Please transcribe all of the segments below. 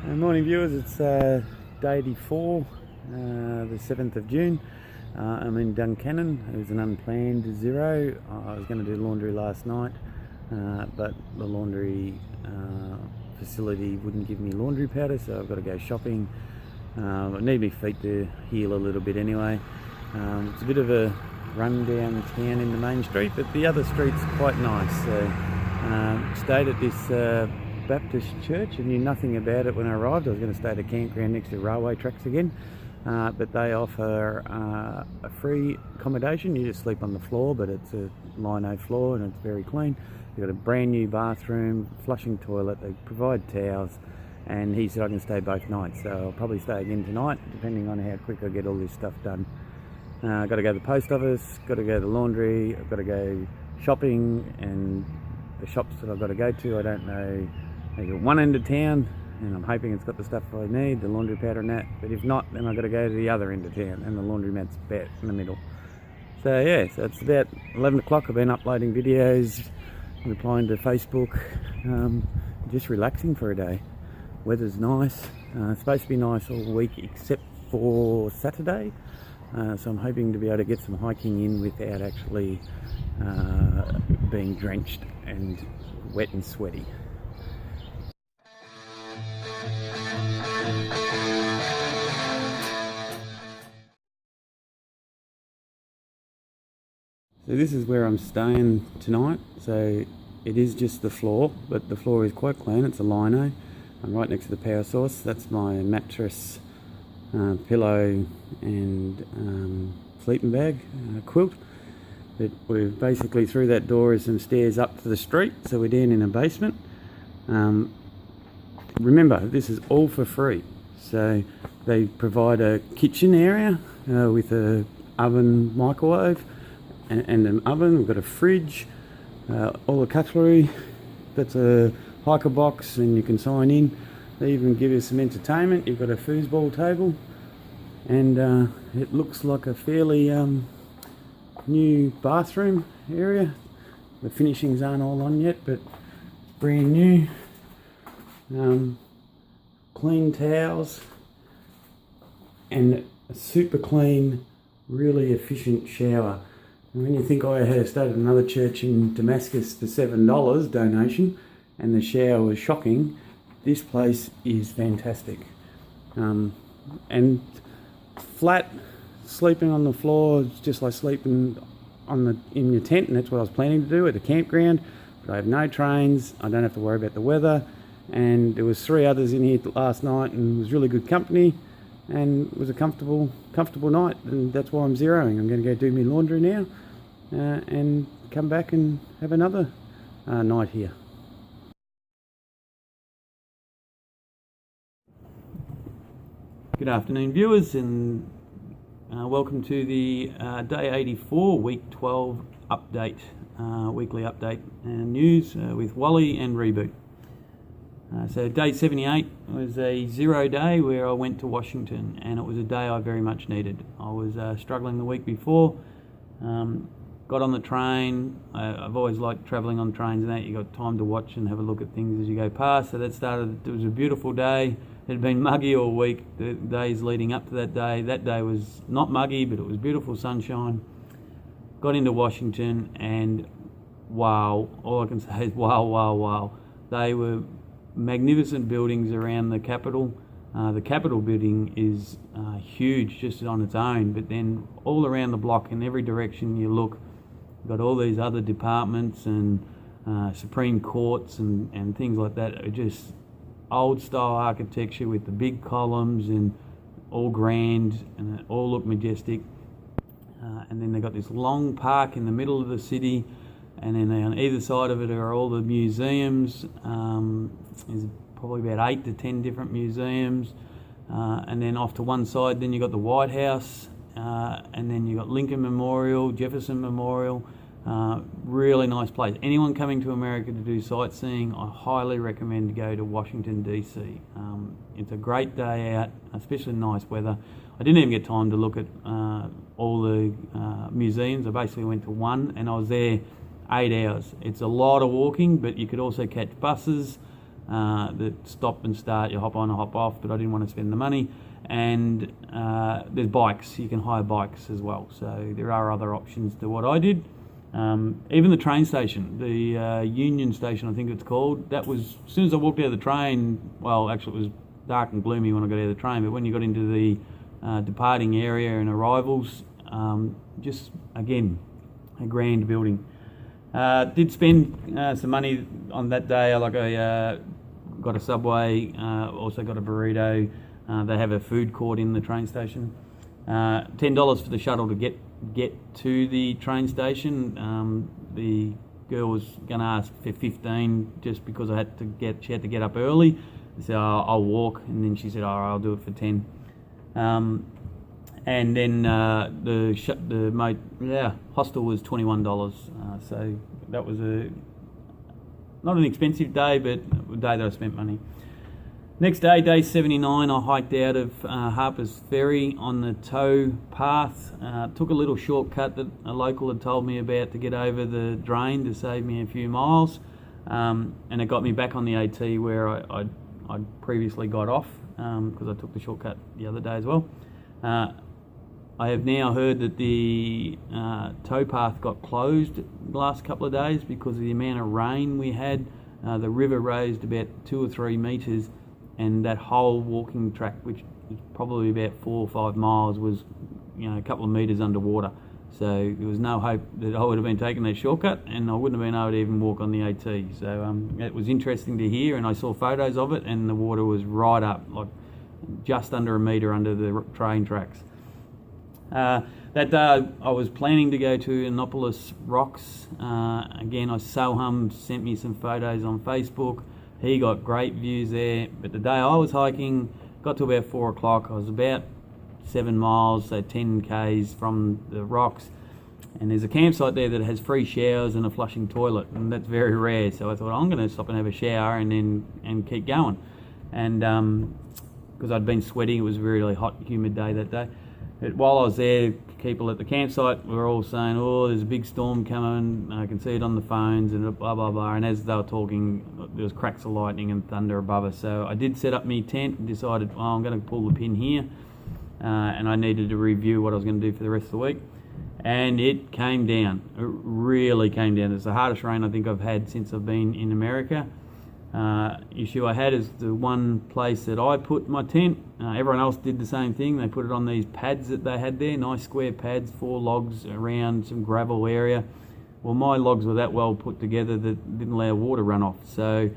Morning viewers, it's day 84, the 7th of June. I'm in Duncannon. It was an unplanned zero. I was going to do laundry last night, but the laundry facility wouldn't give me laundry powder, so I've got to go shopping. I need my feet to heal a little bit anyway. It's a bit of a run down town in the main street, but the other street's quite nice. So stayed at this Baptist church. I knew nothing about it when I arrived. I was going to stay at a campground next to railway tracks again, but they offer a free accommodation. You just sleep on the floor, but it's a lino floor and it's very clean. You've got a brand new bathroom, flushing toilet, they provide towels, and he said I can stay both nights, so I'll probably stay again tonight depending on how quick I get all this stuff done. I've got to go to the post office, got to go to the laundry, I've got to go shopping, and the shops that I've got to go to, I don't know. They've got one end of town, and I'm hoping it's got the stuff I need, the laundry powder and that, but if not, then I've got to go to the other end of town, and the laundromat's about in the middle. So yeah, so it's about 11 o'clock, I've been uploading videos, replying to Facebook, just relaxing for a day. Weather's nice, it's supposed to be nice all week except for Saturday, so I'm hoping to be able to get some hiking in without actually being drenched and wet and sweaty. So this is where I'm staying tonight. So it is just the floor, but the floor is quite clean. It's a lino. I'm right next to the power source. That's my mattress, pillow and sleeping bag, quilt. But we're basically through that door is some stairs up to the street, so we're down in a basement. Remember, this is all for free. So they provide a kitchen area with a oven, microwave, and an oven. We've got a fridge, all the cutlery. That's a hiker box, and you can sign in. They even give you some entertainment. You've got a foosball table, and it looks like a fairly new bathroom area. The finishings aren't all on yet, but brand new. Clean towels, and a super clean, really efficient shower. And when you think I had started another church in Damascus for $7 donation, and the shower was shocking, this place is fantastic. And flat, sleeping on the floor is just like sleeping in your tent, and that's what I was planning to do at the campground. But I have no trains, I don't have to worry about the weather, and there was 3 others in here last night, and it was really good company, and it was a comfortable night, and that's why I'm zeroing. I'm going to go do my laundry now, and come back and have another night here. Good afternoon viewers, and welcome to the day 84 week 12 update, weekly update and news with Wally and Reboot. So day 78 was a zero day where I went to Washington, and it was a day I very much needed. I was struggling the week before, got on the train. I've always liked travelling on trains and that. You got time to watch and have a look at things as you go past. So that started, it was a beautiful day. It had been muggy all week, the days leading up to that day. That day was not muggy, but it was beautiful sunshine. Got into Washington, and wow, all I can say is wow, wow, wow. They were magnificent buildings around the Capitol. The Capitol building is huge just on its own, but then all around the block, in every direction you look, you've got all these other departments and Supreme Courts and things like that. Are just old style architecture with the big columns and all grand, and all look majestic. And then they've got this long park in the middle of the city, and then on either side of it are all the museums. There's probably about 8 to 10 different museums, and then off to one side then you've got the White House, and then you've got Lincoln Memorial, Jefferson Memorial. Really nice place. Anyone coming to America to do sightseeing, I highly recommend to go to Washington DC. It's a great day out, especially nice weather. I didn't even get time to look at all the museums. I basically went to one, and I was there 8 hours. It's a lot of walking, but you could also catch buses. that stop and start, you hop on and hop off, but I didn't want to spend the money. And there's bikes, you can hire bikes as well, so there are other options to what I did. Even the train station, the Union Station I think it's called, that was, as soon as I walked out of the train, well actually it was dark and gloomy when I got out of the train, but when you got into the departing area and arrivals, just again a grand building. Did spend some money on that day. I got a Subway, also got a burrito. They have a food court in the train station. $10 for the shuttle to get to the train station. The girl was going to ask for 15 just because she had to get up early. I said, I'll walk, and then she said, I'll do it for 10. And then the hostel was $21. So that was not an expensive day, but a day that I spent money. Next day, day 79, I hiked out of Harper's Ferry on the tow path. Took a little shortcut that a local had told me about to get over the drain to save me a few miles. And it got me back on the AT where I'd previously got off, because I took the shortcut the other day as well. I have now heard that the tow path got closed the last couple of days because of the amount of rain we had. The river raised about 2 or 3 metres, and that whole walking track, which is probably about 4 or 5 miles, was a couple of metres underwater. So there was no hope that I would have been taking that shortcut, and I wouldn't have been able to even walk on the AT. So it was interesting to hear, and I saw photos of it, and the water was right up, like just under a metre under the train tracks. That day I was planning to go to Annapolis Rocks. Again, Soham sent me some photos on Facebook. He got great views there, but the day I was hiking, got to about 4 o'clock, I was about 7 miles, so 10 k's from the rocks, and there's a campsite there that has free showers and a flushing toilet, and that's very rare. So I thought, I'm going to stop and have a shower and keep going. And because I'd been sweating, it was a really hot, humid day that day. But while I was there, people at the campsite were all saying, there's a big storm coming, I can see it on the phones, and blah, blah, blah. And as they were talking, there was cracks of lightning and thunder above us. So I did set up my tent and decided, I'm going to pull the pin here. And I needed to review what I was going to do for the rest of the week. And it came down. It really came down. It's the hardest rain I think I've had since I've been in America. Issue I had is the one place that I put my tent. Everyone else did the same thing. They put it on these pads that they had there, nice square pads, 4 logs around some gravel area. Well, my logs were that well put together that didn't allow water run off. So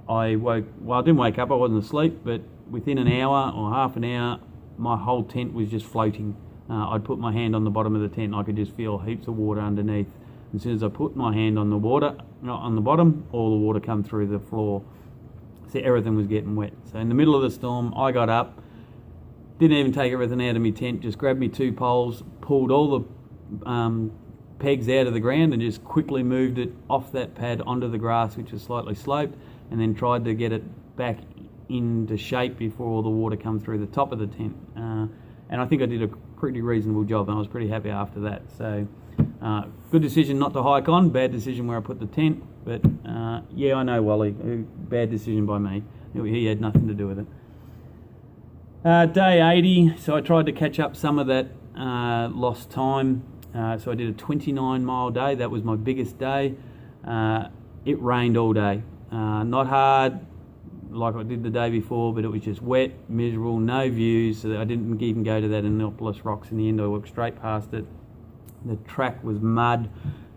I didn't wake up, I wasn't asleep, but within an hour or half an hour, my whole tent was just floating. I'd put my hand on the bottom of the tent and I could just feel heaps of water underneath. As soon as I put my hand on the water, not on the bottom, all the water come through the floor. So everything was getting wet. So in the middle of the storm, I got up, didn't even take everything out of my tent, just grabbed me 2 poles, pulled all the pegs out of the ground and just quickly moved it off that pad onto the grass, which was slightly sloped, and then tried to get it back into shape before all the water come through the top of the tent. And I think I did a pretty reasonable job, and I was pretty happy after that. So good decision not to hike on, bad decision where I put the tent, but yeah, I know Wally, bad decision by me. He had nothing to do with it. Day 80, so I tried to catch up some of that lost time. So I did a 29-mile day. That was my biggest day. It rained all day. Not hard like I did the day before, but it was just wet, miserable, no views. So I didn't even go to that Annapolis Rocks in the end. I walked straight past it. The track was mud.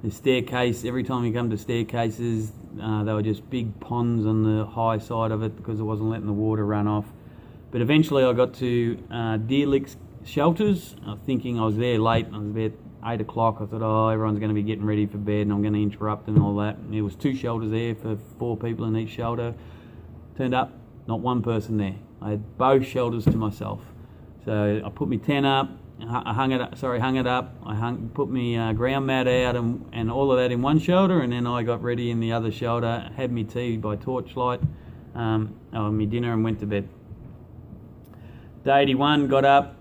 The staircase, every time you come to staircases, they were just big ponds on the high side of it because it wasn't letting the water run off. But eventually I got to Deer Lick's shelters, thinking I was there late. I was about 8 o'clock. I thought, everyone's going to be getting ready for bed and I'm going to interrupt and all that. And there was 2 shelters there for 4 people in each shelter. Turned up, not one person there. I had both shelters to myself. So I put my tent up, I hung it up. I put my ground mat out and all of that in one shelter, and then I got ready in the other shelter, had my tea by torchlight, my dinner, and went to bed. Day 81, got up,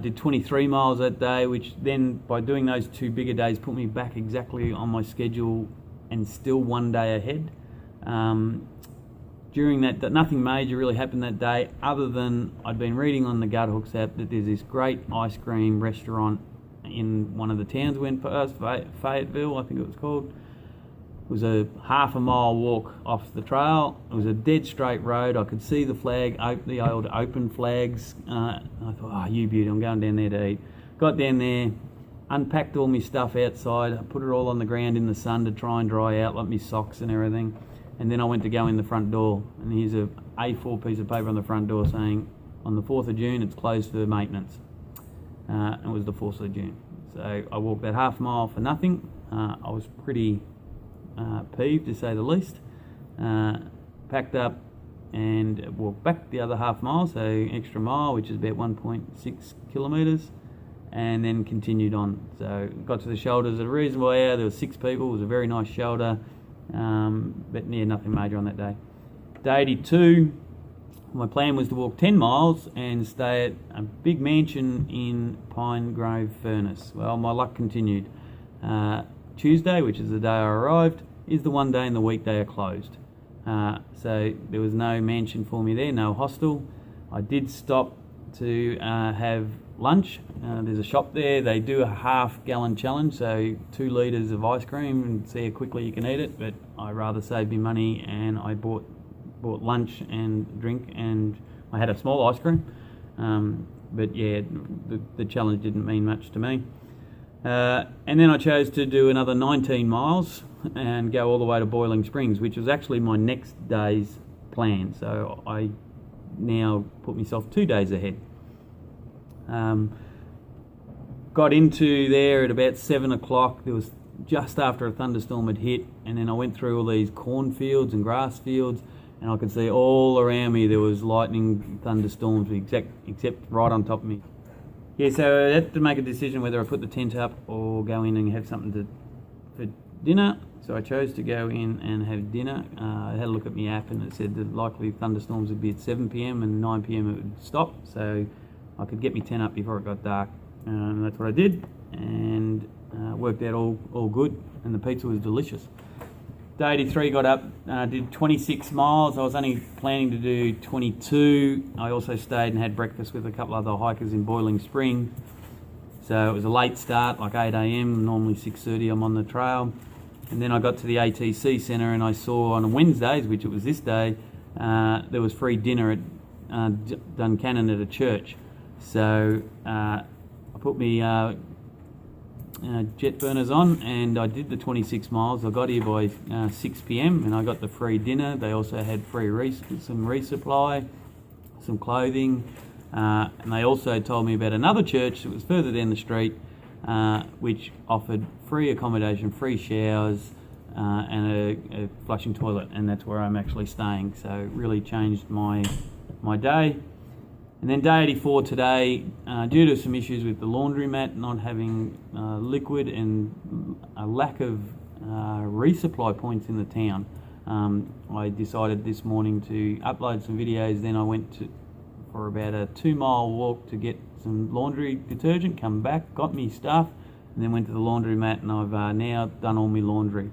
did 23 miles that day, which then, by doing those 2 bigger days, put me back exactly on my schedule and still 1 day ahead. during that, nothing major really happened that day, other than I'd been reading on the Guthooks app that there's this great ice cream restaurant in one of the towns we went past, Fayetteville, I think it was called. It was a half a mile walk off the trail. It was a dead straight road. I could see the flag, the old open flags. I thought, oh, you beauty, I'm going down there to eat. Got down there, unpacked all my stuff outside, I put it all on the ground in the sun to try and dry out, like my socks and everything. And then I went to go in the front door, and here's a A4 piece of paper on the front door saying, on the 4th of June, it's closed for maintenance. It was the 4th of June. So I walked that half mile for nothing. I was pretty peeved, to say the least. Packed up and walked back the other half mile, so extra mile, which is about 1.6 kilometres, and then continued on. So got to the shoulders at a reasonable hour. There were 6 people. It was a very nice shoulder, but nothing major on that day. Day 82, my plan was to walk 10 miles and stay at a big mansion in Pine Grove Furnace. Well, my luck continued. Tuesday, which is the day I arrived, is the one day in the week they are closed. So there was no mansion for me there, no hostel. I did stop to have lunch. There's a shop there. They do a half-gallon challenge, so 2 litres of ice cream, and see how quickly you can eat it. But I rather save me money, and I bought lunch and drink, and I had a small ice cream. But yeah, the challenge didn't mean much to me. And then I chose to do another 19 miles and go all the way to Boiling Springs, which was actually my next day's plan. So I now put myself 2 days ahead. Got into there at about 7 o'clock. There was just after a thunderstorm had hit, and then I went through all these cornfields and grass fields, and I could see all around me there was lightning thunderstorms, except right on top of me. Yeah, so I had to make a decision whether I put the tent up or go in and have something for dinner. So I chose to go in and have dinner. I had a look at my app, and it said the likely thunderstorms would be at 7 p.m. and 9 p.m. it would stop, so I could get my tent up before it got dark. And that's what I did, and worked out all good, and the pizza was delicious. Day 83, got up, did 26 miles. I was only planning to do 22. I also stayed and had breakfast with a couple other hikers in Boiling Spring. So it was a late start, like 8 a.m, normally 6:30 I'm on the trail. And then I got to the ATC Centre, and I saw on Wednesdays, which it was this day, there was free dinner at Duncannon at a church. So I put my jet burners on, and I did the 26 miles. I got here by 6 p.m. and I got the free dinner. They also had free some resupply, some clothing, and they also told me about another church that was further down the street, which offered free accommodation, free showers, and a flushing toilet, and that's where I'm actually staying. So it really changed my day. And then day 84 today, due to some issues with the laundromat not having liquid and a lack of resupply points in the town, I decided this morning to upload some videos. Then I went for about a 2-mile walk to get some laundry detergent, come back, got me stuff, and then went to the laundromat, and I've now done all my laundry.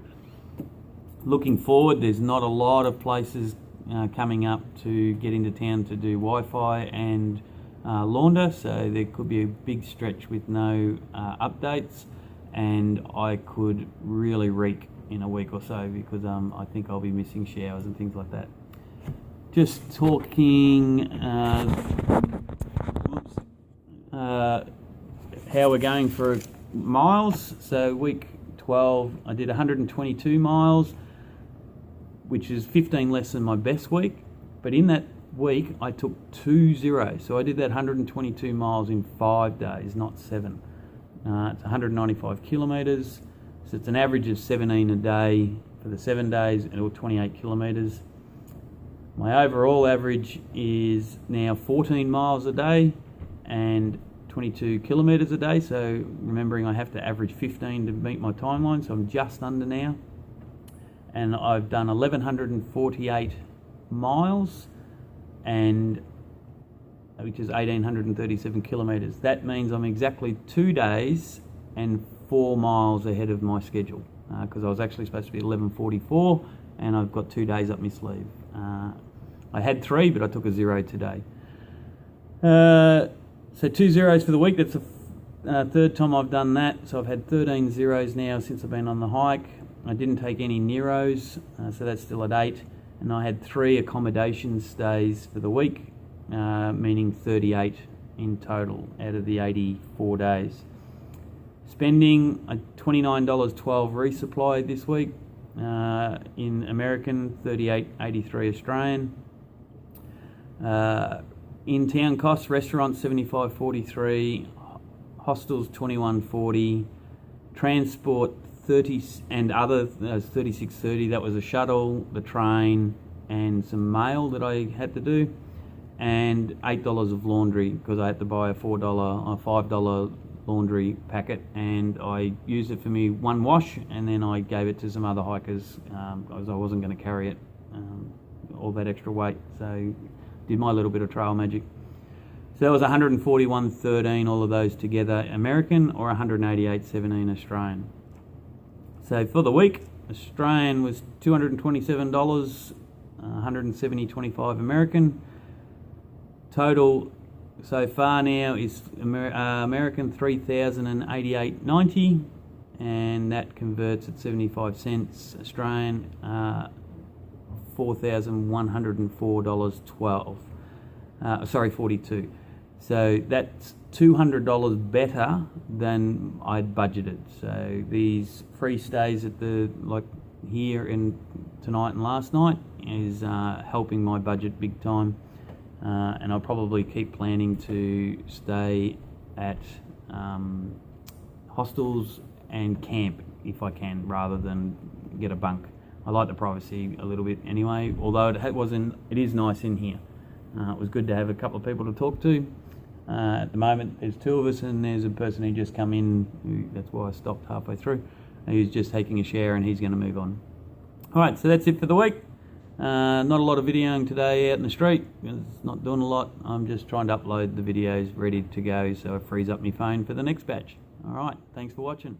Looking forward, there's not a lot of places coming up to get into town to do Wi-Fi and launder, so there could be a big stretch with no updates, and I could really reek in a week or so, because I think I'll be missing showers and things like that. Just talking how we're going for miles. So week 12 I did 122 miles, which is 15 less than my best week. But in that week, I took 2 zeros. So I did that 122 miles in 5 days, not 7. It's 195 kilometres. So it's an average of 17 a day for the 7 days, and 28 kilometres. My overall average is now 14 miles a day and 22 kilometres a day. So remembering I have to average 15 to meet my timeline, so I'm just under now. And I've done 1,148 miles, and which is 1,837 kilometres. That means I'm exactly 2 days and 4 miles ahead of my schedule, because I was actually supposed to be 11:44, and I've got 2 days up my sleeve. I had 3, but I took a 0 today. So 2 zeros for the week. That's the third time I've done that. So I've had 13 zeros now since I've been on the hike. I didn't take any Neros, so that's still at 8. And I had 3 accommodation stays for the week, meaning 38 in total out of the 84 days. Spending a $29.12 resupply this week, in American, $38.83 Australian. In-town costs, restaurants $75.43, hostels $21.40, transport 30 and other $36.30. That was a shuttle, the train, and some mail that I had to do, and $8 of laundry because I had to buy a $5 laundry packet, and I used it for me one wash, and then I gave it to some other hikers because I wasn't going to carry it all that extra weight. So did my little bit of trail magic. So that was $141.13, all of those together American, or $188.17 Australian. So for the week, Australian was $227, $170.25 American. Total so far now is American $3,088.90, and that converts at 75 cents Australian, $4,104.12. 42. So that's $200 better than I'd budgeted. So these free stays at here and tonight and last night is helping my budget big time. And I'll probably keep planning to stay at hostels and camp if I can, rather than get a bunk. I like the privacy a little bit anyway, although it is nice in here. It was good to have a couple of people to talk to. At the moment there's 2 of us, and there's a person who just come in, that's why I stopped halfway through. He's just taking a shower and he's going to move on. Alright, so that's it for the week. Not a lot of videoing today out in the street. It's not doing a lot. I'm just trying to upload the videos ready to go so it frees up my phone for the next batch. Alright, thanks for watching.